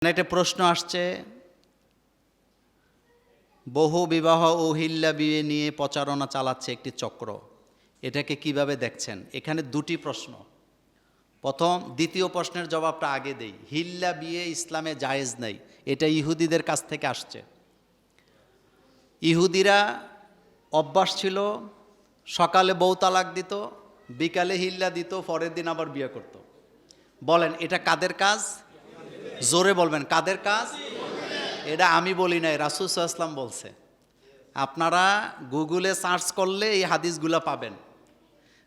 একটা প্রশ্ন আসছে, বহু বিবাহ ও হিল্লা বিয়ে নিয়ে প্রচারণা চালাচ্ছে একটি চক্র, এটাকে কিভাবে দেখছেন? এখানে দুটি প্রশ্ন। দ্বিতীয় প্রশ্নের জবাবটা আগে দেই। হিল্লা বিয়ে ইসলামে জায়েজ নেই, এটা ইহুদিদের কাছ থেকে আসছে। ইহুদিরা অভ্যাস ছিল সকালে বউ তালাক দিত, বিকালে হিল্লা দিত, পরের দিন আবার বিয়ে করত। বলেন এটা কাদের কাজ? জোরে বলবেন, কাদের কাজ? এটা আমি বলি নাই, রাসূল সাল্লাল্লাহু আলাইহি ওয়াসাল্লাম বলছে। আপনারা গুগলে সার্চ করলে এই হাদিসগুলো পাবেন।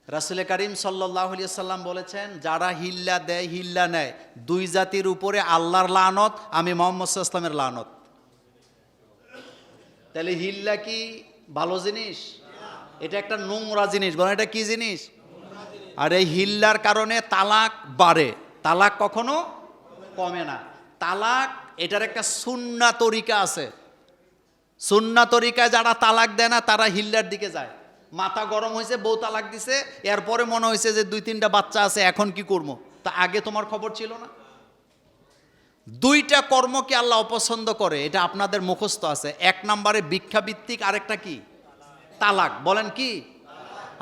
রাসূল করিম সাল্লাল্লাহু আলাইহি ওয়াসাল্লাম বলেছেন, যারা হিল্লা দেয়, হিল্লা নেয়, দুই জাতির উপরে আল্লাহর লানত, আমি মুহাম্মদ সাল্লাল্লাহু আলাইহি ওয়াসাল্লামের লানত। তাহলে হিল্লা কি ভালো জিনিস? এটা একটা নোংরা জিনিস। বলেন এটা কি জিনিস? আর এই হিল্লার কারণে তালাক বাড়ে, তালাক কখনো কমে না। তালাক এটার একটা সুন্নাহ তরিকা আছে। সুন্নাহ তরিকায় যারা তালাক দেয় না তারা হিল্লার দিকে যায়। মাথা গরম হয়েছে, বউ তালাক দিছে, এরপরে মনে হয়েছে যে 2-3টা বাচ্চা আছে, এখন কি করব? তা আগে তোমার খবর ছিল না? দুইটা কর্মকে আল্লাহ অপছন্দ করে, এটা আপনাদের মুখস্থ আছে। এক নম্বরে ভিক্ষাবৃত্তিক, আরেকটা কি? তালাক। বলেন কি?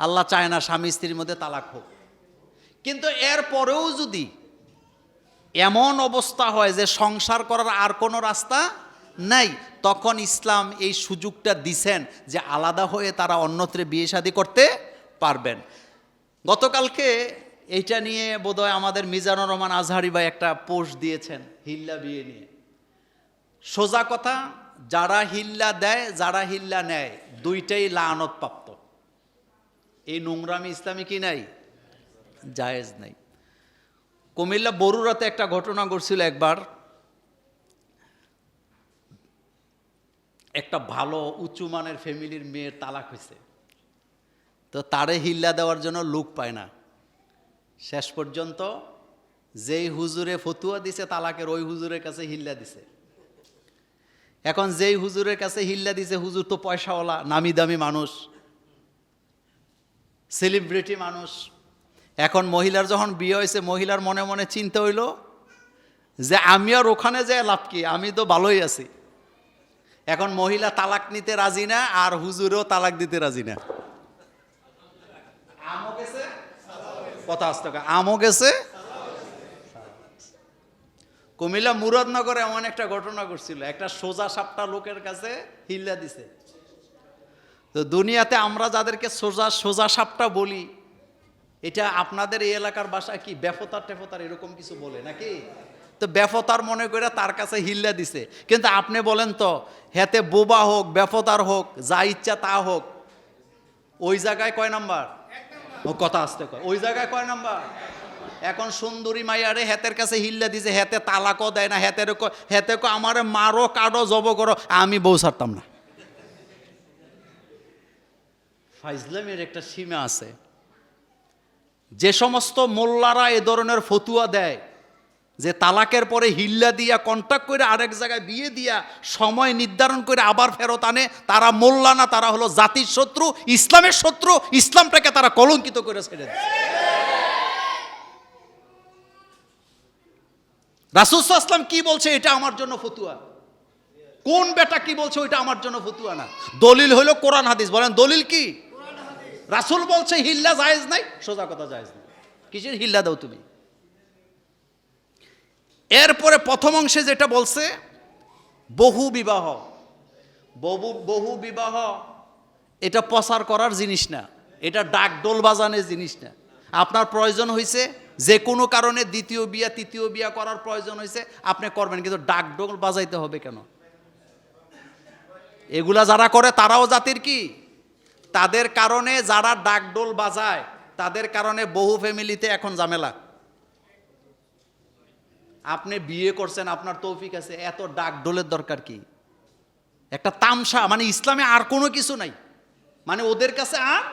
আল্লাহ চায় না স্বামী স্ত্রীর মধ্যে তালাক হোক। কিন্তু এরপরেও যদি এমন অবস্থা হয় যে সংসার করার আর কোনো রাস্তা নাই, তখন ইসলাম এই সুযোগটা দিছেন যে আলাদা হয়ে তারা অন্যত্রে বিয়ে শাদী করতে পারবেন। গতকালকে এইটা নিয়ে বোধহয় আমাদের মিজানুর রহমান আজহারি ভাই একটা পোস্ট দিয়েছেন হিল্লা বিয়ে নিয়ে। সোজা কথা, যারা হিল্লা দেয়, যারা হিল্লা নেয়, দুইটাই লানত প্রাপ্ত। এই নোংরামি ইসলামে কি নাই? জায়েজ নাই। কুমিল্লা বরুড়াতে একটা ঘটনা ঘটছিল। একবার একটা ভালো উঁচু মানের ফ্যামিলির মেয়ের তালাক হয়েছে, তো তারে হিল্লা দেওয়ার জন্য লোক পায় না। শেষ পর্যন্ত যেই হুজুরে ফতুয়া দিছে তালাকের, ওই হুজুরের কাছে হিল্লা দিছে। এখন যেই হুজুরের কাছে হিল্লা দিছে, হুজুর তো পয়সাওয়ালা, নামি দামি মানুষ, সেলিব্রিটি মানুষ। এখন মহিলার যখন বিয়ে হয়েছে, মহিলার মনে মনে চিন্তা হইল যে আমি আর ওখানে যাই লাভ কি, আমি তো ভালোই আছি। এখন মহিলা তালাক নিতে রাজি না, আর হুজুরও তালাক দিতে রাজি না। আমও গেছে, কথা আসতে, আমও গেছে। কুমিল্লা মুরাদনগরে এমন একটা ঘটনা ঘটছিল, একটা সোজা সাপটা লোকের কাছে হিল্লা দিছে। তো দুনিয়াতে আমরা যাদেরকে সোজা সোজা সাপটা বলি, এটা আপনাদের এই এলাকার ভাষা কি বেফতার টেফতার এরকম কিছু বলে নাকি? তো বেফতার মনে করে তার কাছে হিল্লা দিছে। কিন্তু আপনি বলেন তো, হেতে বোবা হোক, বেফতার হোক, যা ইচ্ছা তা হোক, ওই জায়গায় কয় নাম্বার? ও কথা আসতে কয়, ওই জায়গায় কয় নাম্বার? এখন সুন্দরী মাইয়ারে হেতের কাছে হিল্লা দিছে, হেতে তালাকও দেয় না, হেতে আমারে মারো, কাটো, জব করো, আমি বউ ছাড়তাম না। ফাইজলামের একটা সীমা আছে। যে সমস্ত মোল্লারা এ ধরনের ফতুয়া দেয় যে তালাকের পরে হিল্লা দিয়া কন্ট্যাক্ট করে আরেক জায়গায় বিয়ে দিয়া সময় নির্ধারণ করে আবার ফেরত আনে, তারা মোল্লা না, তারা হলো জাতির শত্রু, ইসলামের শত্রু। ইসলামটাকে তারা কলঙ্কিত করে ছেড়ে দিচ্ছে। রাসূল সাল্লাল্লাহু আলাইহি ওয়াসাল্লাম কি বলছে এটা আমার জন্য ফতুয়া, কোন বেটা কি বলছে ওইটা আমার জন্য ফতুয়া না। দলিল হলো কোরআন হাদিস। বলেন দলিল কি? রাসূল বলছে হিল্লা জায়েজ নাই, সোজা কথা জায়েজ নাই। কিসের হিল্লা দাও তুমি? এরপরে প্রথম অংশে যেটা বলছে, বহু বিবাহ, বহু বিবাহ এটা প্রচার করার জিনিস না, এটা ডাকডোল বাজানোর জিনিস না। আপনার প্রয়োজন হয়েছে যে কোনো কারণে দ্বিতীয় বিয়া, তৃতীয় বিয়া করার প্রয়োজন হয়েছে, আপনি করবেন, কিন্তু ডাকডোল বাজাইতে হবে কেন? এগুলা যারা করে তারাও জাতির কি? তাদের কারণে যারা ডাকডোল বাজায়, তাদের কারণে বহু ফ্যামিলিতে এখন ঝামেলা। আপনি বিয়ে করছেন, আপনার তৌফিক আছে, এত ডাকডোলের দরকার কি? একটা তামসা, মানে ইসলামে আর কোনো কিছু নাই, মানে ওদের কাছে আর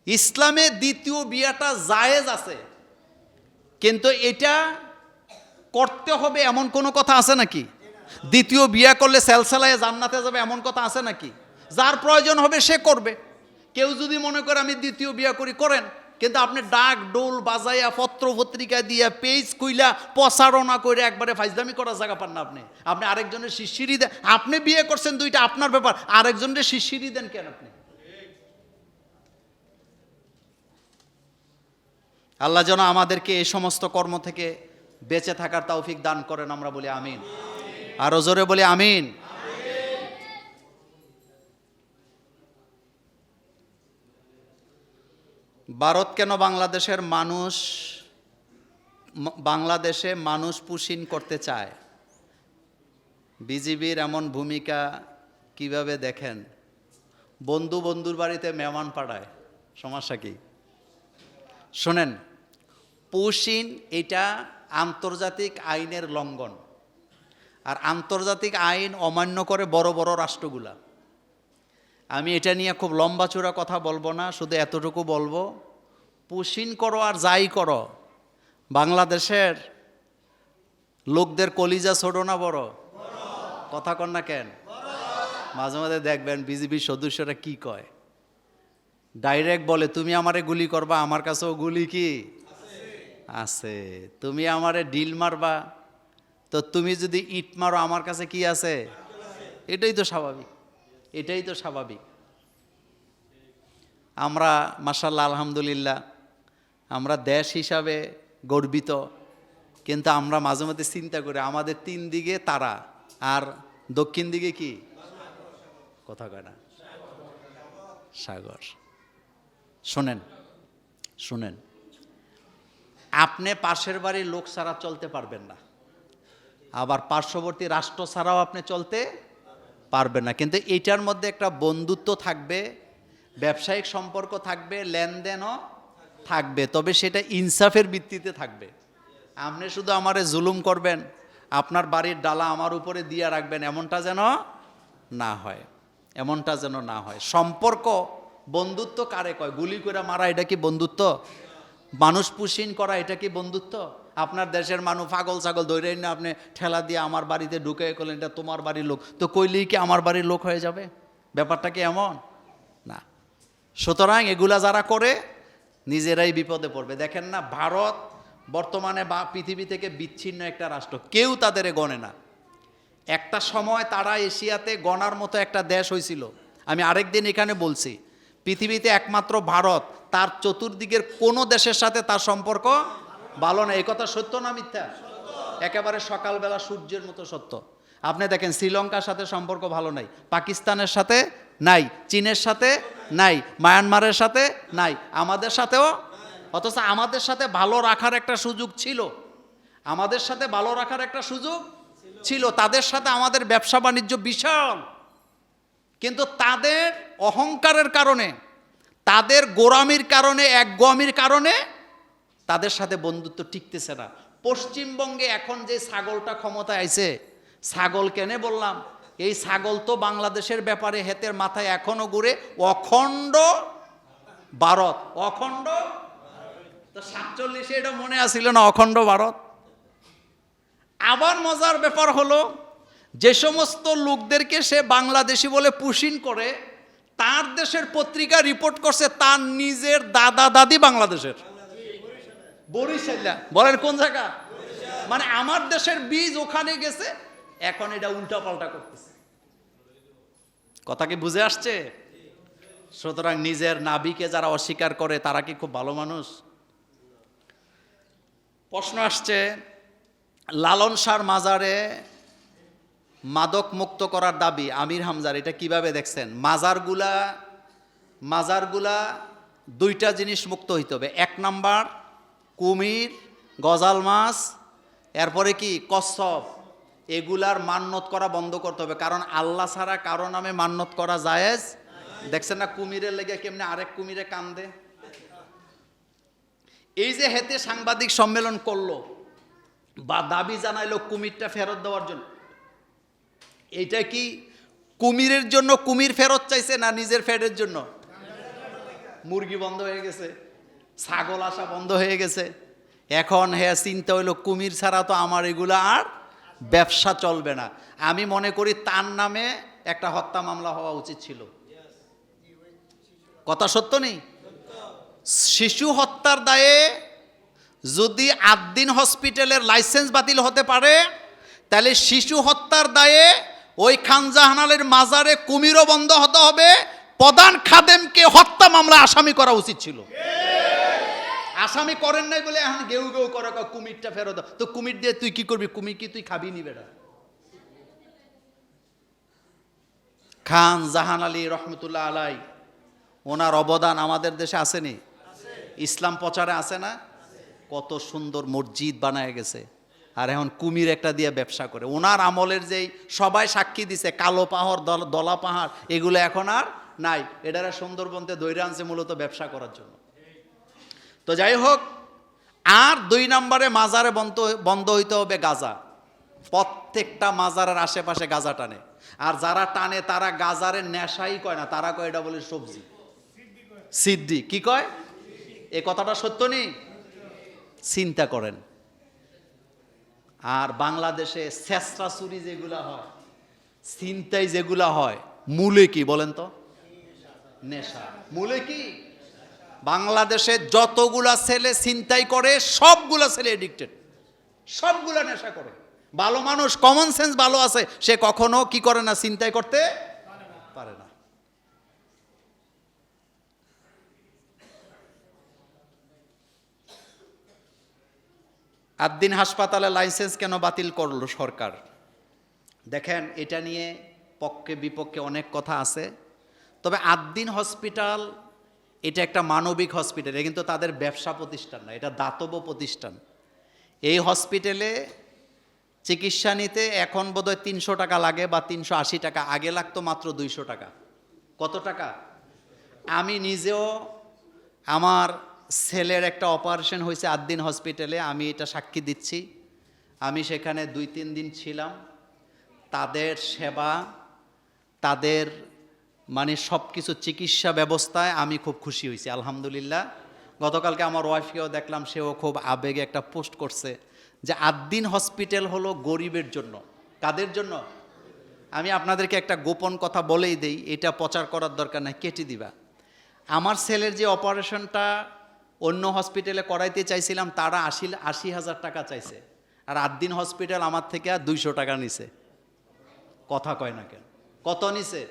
ইসলামে দ্বিতীয় বিয়াটা জায়েজ আছে, কিন্তু এটা করতে হবে এমন কোনো কথা আছে নাকি? দ্বিতীয় বিয়া করলে সেলসেলায় জান্নাতে যাবে এমন কথা আছে নাকি? যার প্রয়োজন হবে সে করবে। কেউ যদি মনে করে আমি দ্বিতীয় বিয়া করি, করেন, কিন্তু আপনি ডাক ডোল বাজাইয়া পত্র পত্রিকা দিয়া পেজ কইলা প্রচারণা করে একবারে ফাইজলামি করার জায়গা পান না। আপনি আরেকজনের শিশিরি দেন। আপনি বিয়ে করছেন দুইটা, আপনার ব্যাপার, আরেকজনের শিশিরি দেন কেন আপনি? আল্লাহ যেন আমাদেরকে এই সমস্ত কর্ম থেকে বেঁচে থাকার তৌফিক দান করেন, আমরা বলি আমিন। আরো জোরে বলি আমিন। ভারত কেন বাংলাদেশে মানুষ পুশিন করতে চায়? বিজিবির এমন ভূমিকা কিভাবে দেখেন? বন্ধুর বাড়িতে মেহমান পাঠায়, সমস্যা কি? শোনেন, পুশিন এটা আন্তর্জাতিক আইনের লঙ্ঘন, আর আন্তর্জাতিক আইন অমান্য করে বড় বড় রাষ্ট্রগুলা। আমি এটা নিয়ে খুব লম্বা চূড়া কথা বলবো না, শুধু এতটুকু বলবো, পুশিন করো আর যাই করো, বাংলাদেশের লোকদের কলিজা ছোট না বড়? কথা কন না কেন? মাঝে মাঝে দেখবেন বিজিবির সদস্যরা কি কয়, ডাইরেক্ট বলে তুমি আমারে গুলি করবা, আমার কাছেও গুলি কি আছে। তুমি আমারে ডিল মারবা, তো তুমি যদি ইট মারো আমার কাছে কি আছে? এটাই তো স্বাভাবিক, এটাই তো স্বাভাবিক। আমরা মাশাআল্লাহ আলহামদুলিল্লাহ, আমরা দেশ হিসাবে গর্বিত, কিন্তু আমরা মাঝে মাঝে চিন্তা করি আমাদের 3 দিকে তারা আর দক্ষিণ দিকে কি? কথা কয় না, সাগর। শুনেন, আপনি পাশের বাড়ির লোক ছাড়া চলতে পারবেন না, আবার পার্শ্ববর্তী রাষ্ট্র ছাড়াও আপনি চলতে পারবেন না, কিন্তু এইটার মধ্যে একটা বন্ধুত্ব থাকবে, ব্যবসায়িক সম্পর্ক থাকবে, লেনদেনও থাকবে, তবে সেটা ইনসাফের ভিত্তিতে থাকবে। আপনি শুধু আমারে জুলুম করবেন, আপনার বাড়ির ডালা আমার উপরে দিয়ে রাখবেন, এমনটা যেন না হয়, এমনটা যেন না হয়। সম্পর্ক বন্ধুত্ব কারে কয়? গুলি করে মারা এটা কি বন্ধুত্ব? মানুষ পুশিন করা এটা কি বন্ধুত্ব? আপনার দেশের মানুষ পাগল ছাগল ধরে না আপনি ঠেলা দিয়ে আমার বাড়িতে ঢুকে করলেন, এটা তোমার বাড়ির লোক, তো কইলেই কি আমার বাড়ির লোক হয়ে যাবে? ব্যাপারটা কি এমন না। সুতরাং এগুলা যারা করে নিজেরাই বিপদে পড়বে। দেখেন না, ভারত বর্তমানে বা পৃথিবী থেকে বিচ্ছিন্ন একটা রাষ্ট্র, কেউ তাদের গণে না। একটা সময় তারা এশিয়াতে গণার মতো একটা দেশ হয়েছিল। আমি আরেকদিন এখানে বলছি, পৃথিবীতে একমাত্র ভারত, তার চতুর্দিকের কোনো দেশের সাথে তার সম্পর্ক ভালো না। এই কথা সত্য না মিথ্যা? একেবারে সকালবেলা সূর্যের মতো সত্য। আপনি দেখেন শ্রীলঙ্কার সাথে সম্পর্ক ভালো নাই, পাকিস্তানের সাথে নাই, চীনের সাথে নাই, মায়ানমারের সাথে নাই, আমাদের সাথেও। অথচ আমাদের সাথে ভালো রাখার একটা সুযোগ ছিল, আমাদের সাথে ভালো রাখার একটা সুযোগ ছিল, তাদের সাথে আমাদের ব্যবসা বাণিজ্য বিশাল, কিন্তু তাদের অহংকারের কারণে, তাদের গোরামির কারণে, একগুয়ামির কারণে তাদের সাথে বন্ধুত্ব টিকতেছে না। পশ্চিমবঙ্গে এখন যে ছাগলটা ক্ষমতায় আইছে, ছাগল কেনে বললাম, এই ছাগল তো বাংলাদেশের ব্যাপারে হেতের মাথায় এখনো ঘুরে অখণ্ড ভারত, অখণ্ড। তো 47-এ এটা মনে আসছিল না, অখণ্ড ভারত। আবার মজার ব্যাপার হলো, যে সমস্ত লোকদেরকে সে বাংলাদেশি বলে পুশিন করে, তার দেশের পত্রিকা রিপোর্ট করছে তার নিজের দাদা দাদি বাংলাদেশের, বরিশাল। বলেন কোন জায়গা? মানে আমার দেশের বীজ ওখানে গেছে, এখন এটা উল্টা পাল্টা করতেছে। কথা কি বুঝে আসছে? সুতরাং নিজের নাবিকে যারা অস্বীকার করে তারা কি খুব ভালো মানুষ? প্রশ্ন আসছে, লালন শাহর মাজারে মাদক মুক্ত করার দাবি আমির হামজার, এটা কিভাবে দেখছেন? মাজারগুলা 2টা জিনিস মুক্ত হইতে হবে। 1 নাম্বার কুমির, গজাল মাছ, এরপরে কি কচ্ছপ, এগুলার মান্যত করা বন্ধ করতে হবে, কারণ আল্লাহ ছাড়া কারো নামে মান্যত করা জায়েজ। দেখছেন না কুমিরের লেগে কেমনে আরেক কুমিরে কান্দে। এই যে হেতে সাংবাদিক সম্মেলন করলো বা দাবি জানাইলো কুমিরটা ফেরত দেওয়ার জন্য, এইটা কি কুমিরের জন্য কুমির ফেরত চাইছে না নিজের ফেরের জন্য? মুরগি বন্ধ হয়ে গেছে, ছাগল আসা বন্ধ হয়ে গেছে, এখন হ্যাঁ চিন্তা হইলো কুমির ছাড়া তো আমার এগুলা আর ব্যবসা চলবে না। আমি মনে করি তার নামে একটা হত্যা মামলা হওয়া উচিত ছিল। কথা সত্য নেই? শিশু হত্যার দায়ে যদি আদ্দিন হসপিটালের লাইসেন্স বাতিল হতে পারে, তাহলে শিশু হত্যার দায়ে ওই খানজাহান আলীর মাজারে কুমিরও বন্ধ হতে হবে। প্রধান খাদেমকে হত্যা মামলা আসামি করা উচিত ছিল। আসামি করেন নাই বলে এখন গেউ গেউ করে কুমিরটা ফেরত দাও। তো কুমির দিয়ে তুই কি করবি? কুমির কি তুই খাবি নি বেটা? খান জাহান আলী রহমতুল্লাহ আলাই, ওনার অবদান আমাদের দেশে আসেনি? ইসলাম প্রচারে আছে না? কত সুন্দর মসজিদ বানায় গেছে, আর এখন কুমির একটা দিয়ে ব্যবসা করে। ওনার আমলের যেই সবাই সাক্ষী দিছে, কালো পাহাড় দলা পাহাড় এগুলো এখন আর নাই। এটারা সুন্দরবনতে দৈরে আনছে মূলত ব্যবসা করার জন্য। তো যাই হোক, আর 2 নম্বরে মাজারে বন্ধ হইতে হবে গাঁজা। প্রত্যেকটা মাজারের আশেপাশে গাঁজা টানে, আর যারা টানে তারা গাঁজারের নেশাই কয় না, তারা কয় এটা বলে সবজি, সিদ্ধি। কি কয়? এ কথাটা সত্য নেই? চিন্তা করেন। আর বাংলাদেশে ছেঁচড়া চুরি যেগুলা হয়, ছিনতাই যেগুলা হয়, মূলে কি বলেন তো? নেশা। মূলে কি? বাংলাদেশে যতগুলা ছেলে ছিনতাই করে সবগুলা ছেলে এডিক্টেড, সবগুলা নেশা করে। ভালো মানুষ, কমন সেন্স ভালো আছে, সে কখনো কি করে না, ছিনতাই করতে পারে না। আদ্দিন হাসপাতালে লাইসেন্স কেন বাতিল করলো সরকার? দেখেন, এটা নিয়ে পক্ষে বিপক্ষে অনেক কথা আছে। তবে আদ্দিন হসপিটাল এটা একটা মানবিক হসপিটাল, এটা কিন্তু তাদের ব্যবসা প্রতিষ্ঠান না, এটা দাতব্য প্রতিষ্ঠান। এই হসপিটালে চিকিৎসা নিতে এখন বোধহয় 300 টাকা লাগে বা 380 টাকা, আগে লাগতো মাত্র 200 টাকা। কত টাকা? আমি নিজেও, আমার ছেলের একটা অপারেশন হয়েছে আদ্দিন হসপিটালে, আমি এটা সাক্ষী দিচ্ছি। আমি সেখানে 2-3 দিন ছিলাম। তাদের সেবা, তাদের মানে সব কিছু চিকিৎসা ব্যবস্থায় আমি খুব খুশি হয়েছি, আলহামদুলিল্লাহ। গতকালকে আমার ওয়াইফকেও দেখলাম, সেও খুব আবেগে একটা পোস্ট করছে যে আদ্দিন হসপিটাল হলো গরিবের জন্য। কাদের জন্য? আমি আপনাদেরকে একটা গোপন কথা বলেই দেই, এটা প্রচার করার দরকার নাই, কেটে দিবা। আমার ছেলের যে অপারেশনটা অন্য হসপিটালে করাইতে চাইছিলাম, তারা 80,000 টাকা চাইছে, আর আদ্দিন হসপিটাল আমার থেকে 200 টাকা নিছে। কথা কয় না কেন? কত নিছে?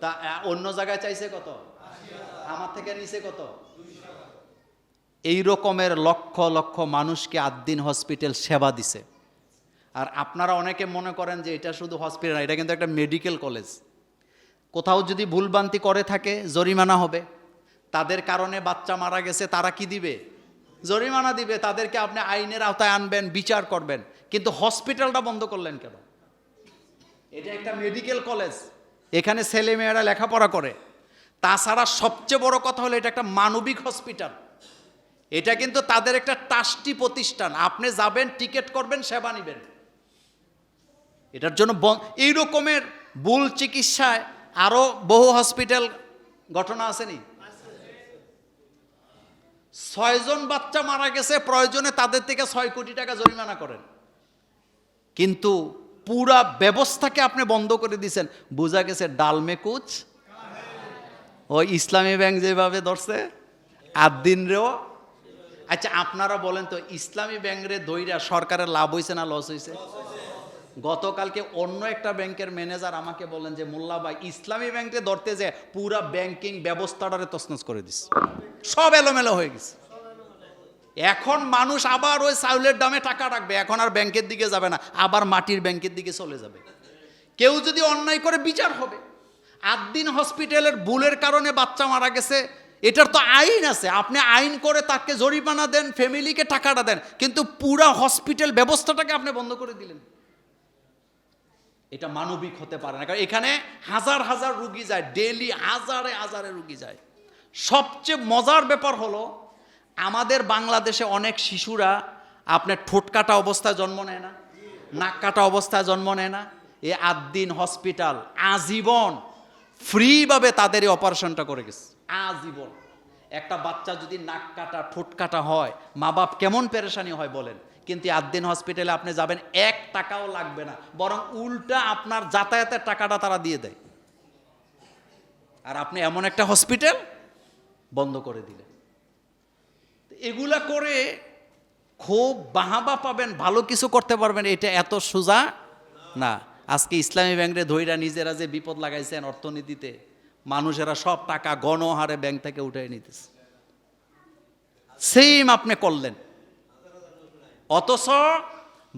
তা অন্য জায়গায় চাইছে কত? আমার থেকে নিছে কত? এই রকমের লক্ষ লক্ষ মানুষকে আদ্দিন হসপিটাল সেবা দিছে। আর আপনারা অনেকে মনে করেন যে এটা শুধু হসপিটাল, এটা কিন্তু একটা মেডিকেল কলেজ। কোথাও যদি ভুলভ্রান্তি করে থাকে জরিমানা হবে। তাদের কারণে বাচ্চা মারা গেছে, তারা কি দিবে? জরিমানা দিবে। তাদেরকে আপনি আইনের আওতায় আনবেন, বিচার করবেন। কিন্তু হসপিটালটা বন্ধ করলেন কেন? এটা একটা মেডিকেল কলেজ, এখানে ছেলে মেয়েরা লেখাপড়া করে। তাছাড়া সবচেয়ে বড় কথা হলো এটা একটা মানবিক হসপিটাল। এটা কিন্তু তাদের একটা ট্রাস্টি প্রতিষ্ঠান। আপনি যাবেন, টিকিট করবেন, সেবা নেবেন। এটার জন্য এই রকমের ভুল চিকিৎসায় আরো বহু হসপিটাল ঘটনা আসেনি? 6 জন বাচ্চা মারা গেছে, প্রয়োজনে তাদের থেকে 6 কোটি টাকা জরিমানা করেন, কিন্তু পুরা ব্যবস্থাকে আপনি বন্ধ করে দিয়েছেন। বোঝা গেছে ডালমে কুচ। ওই ইসলামী ব্যাংক যেভাবে ধরছে আদ্দিন রেও। আচ্ছা, আপনারা বলেন তো, ইসলামী ব্যাংক রে দইরা সরকারের লাভ হয়েছে না লস হয়েছে? গতকালকে অন্য একটা ব্যাংকের ম্যানেজার আমাকে বলেন যে মোল্লা ভাই, ইসলামী ব্যাংকে ধরতে যে পুরা ব্যাংকিং ব্যবস্থাটারে তছনছ করে দিস, সব এলোমেলো হয়ে গেছে। এখন মানুষ আবার ওই চাউলের দামে টাকা রাখবে, এখন আর ব্যাংকের দিকে যাবে না, আবার মাটির ব্যাংকের দিকে চলে যাবে। কেউ যদি অন্যায় করে বিচার হবে। আদ্দিন হসপিটালের ভুলের কারণে বাচ্চা মারা গেছে, এটার তো আইন আছে, আপনি আইন করে তাকে জরিমানা দেন, ফ্যামিলিকে টাকাটা দেন, কিন্তু পুরা হসপিটাল ব্যবস্থাটাকে আপনি বন্ধ করে দিলেন। এটা মানবিক হতে পারে না, কারণ এখানে হাজার হাজার রুগী যায়, ডেইলি হাজারে হাজারে রুগী যায়। সবচেয়ে মজার ব্যাপার হলো, আমাদের বাংলাদেশে অনেক শিশুরা আপনার ঠোঁট কাটা অবস্থায় জন্ম নেয় না, নাক কাটা অবস্থায় জন্ম নেয় না। এই আদ্দিন হসপিটাল আজীবন ফ্রিভাবে তাদের এই অপারেশনটা করে গেছে, আজীবন। একটা বাচ্চা যদি নাক কাটা ঠোঁট কাটা হয়, মা বাপ কেমন পেরেশানি হয় বলেন। কিন্তু আদ্দিন হসপিটালে আপনি যাবেন, 1 টাকাও লাগবে না, বরং উল্টা আপনার যাতায়াতের টাকাটা তারা দিয়ে দেয়। আর আপনি এমন একটা হসপিটাল বন্ধ করে দিলেন। এগুলা করে খুব বাহাবা পাবেন, ভালো কিছু করতে পারবেন, এটা এত সোজা না। আজকে ইসলামী ব্যাংকে ধৈরা নিজেরা যে বিপদ লাগাইছেন অর্থনীতিতে, মানুষেরা সব টাকা গণহারে ব্যাংক থেকে উঠে নিতেছে। সেম আপনি করলেন, অথচ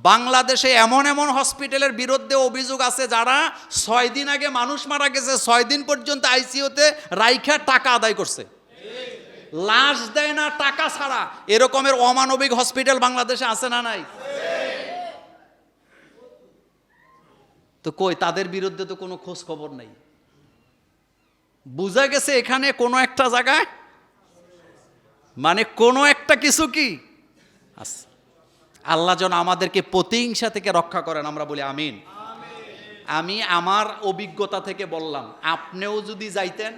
বাংলাদেশে এমন এমন হসপিটালের বিরুদ্ধে অভিযোগ আছে যারা 6 দিন আগে মানুষ মারা গেছে, 6 দিন পর্যন্ত আইসিইউতে রাইখা টাকা আদায় করছে, লাশ দেয় না টাকা ছাড়া। এরকমের অমানবিক হসপিটাল বাংলাদেশে আছে না নাই? তো কই, তাদের বিরুদ্ধে তো কোনো খোঁজ খবর নাই। বুঝা গেছে এখানে কোনো একটা জায়গায় মানে কোনো একটা কিছু কি আছে। আল্লাহ যেন আমাদেরকে প্রতিহিংসা থেকে রক্ষা করেন, আমরা বলি আমিন। আমি আমার অভিজ্ঞতা থেকে বললাম, আপনিও যদি যাইতেন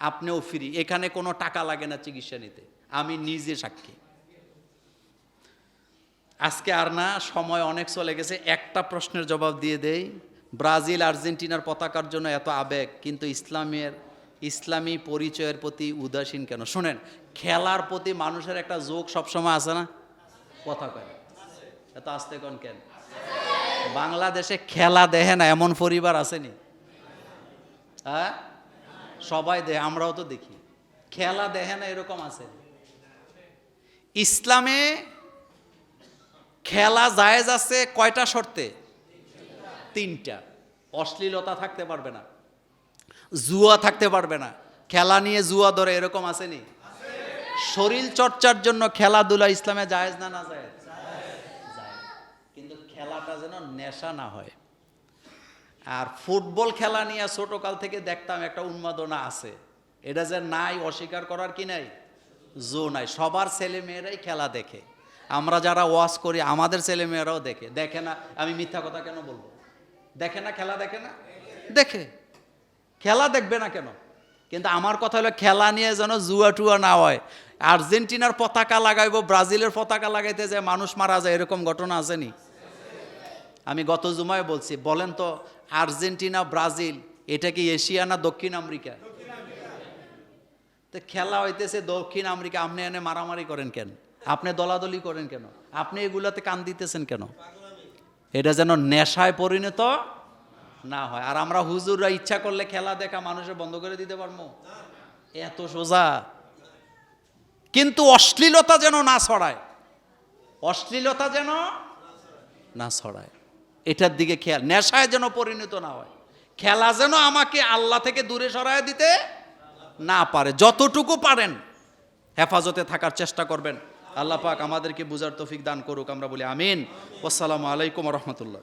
আপনিও ফ্রি, এখানে কোনো টাকা লাগে না চিকিৎসা নিতে, আমি নিজে সাক্ষী। আজকে আর না, সময় অনেক চলে গেছে, একটা প্রশ্নের জবাব দিয়ে দেই। ব্রাজিল আর্জেন্টিনার পতাকার জন্য এত আবেগ, কিন্তু ইসলামী পরিচয়ের প্রতি উদাসীন কেন? শোনেন, খেলার প্রতি মানুষের একটা যোগ সবসময় আছে না? কথা কয় এত আস্তে কোন কেন? বাংলাদেশে খেলা দেখে না এমন পরিবার আসেনি? হ্যাঁ, সবাই দেখে, আমরাও তো দেখি। খেলা দেখে না এরকম আছে? ইসলামে খেলা জায়েজ আছে কয়টা শর্তে? 3টা। অশ্লীলতা থাকতে পারবে না, জুয়া থাকতে পারবে না, খেলা নিয়ে জুয়া ধরে এরকম আসেনি? শরীর চর্চার জন্য খেলাধুলা ইসলামে জায়েজ না? না জায়েজ? কিন্তু খেলাটা যেন নেশা না হয়। আর ফুটবল খেলা নিয়ে ছোটকাল থেকে দেখতাম একটা উন্মাদনা আছে, এটা যে নাই অস্বীকার করার কি নাই, জো নাই। সবার ছেলে মেয়েরাই খেলা দেখে, আমরা যারা ওয়াচ করি আমাদের ছেলে মেয়েরাও দেখে। দেখে না? আমি মিথ্যা কথা কেন বলবো? দেখে না? খেলা দেখে না? দেখে। খেলা দেখবে না কেন? কিন্তু আমার কথা হলো খেলা নিয়ে যেন জুয়া টুয়া না হয়। আর্জেন্টিনার পতাকা লাগাইবো, ব্রাজিলের পতাকা লাগাইতে যায় মানুষ মারা যায়, এরকম ঘটনা আসেনি? আমি গত জুমায় বলছি, বলেন তো আর্জেন্টিনা ব্রাজিল এটা কি এশিয়া না দক্ষিণ আমেরিকা? তো খেলা হইতেছে দক্ষিণ আমেরিকা, আপনি এনে মারামারি করেন কেন? আপনি দলাদলি করেন কেন? আপনি এগুলাতে কান দিতেছেন কেন? এটা যেন নেশায় পরিণত না হয়। আর আমরা হুজুররা ইচ্ছা করলে খেলা দেখা মানুষের বন্ধ করে দিতে পারবো? এত সোজা। কিন্তু অশ্লীলতা যেন না ছড়ায়, অশ্লীলতা যেন না ছড়ায়, এটার দিকে খেয়াল। নেশায় যেন পরিণত না হয়, খেলা যেন আমাকে আল্লাহ থেকে দূরে সরায় দিতে না পারে। যতটুকু পারেন হেফাজতে থাকার চেষ্টা করবেন। আল্লাহ পাক আমাদেরকে বুঝার তৌফিক দান করুক, আমরা বলি আমিন। আসসালামু আলাইকুম ওয়া রাহমাতুল্লাহ।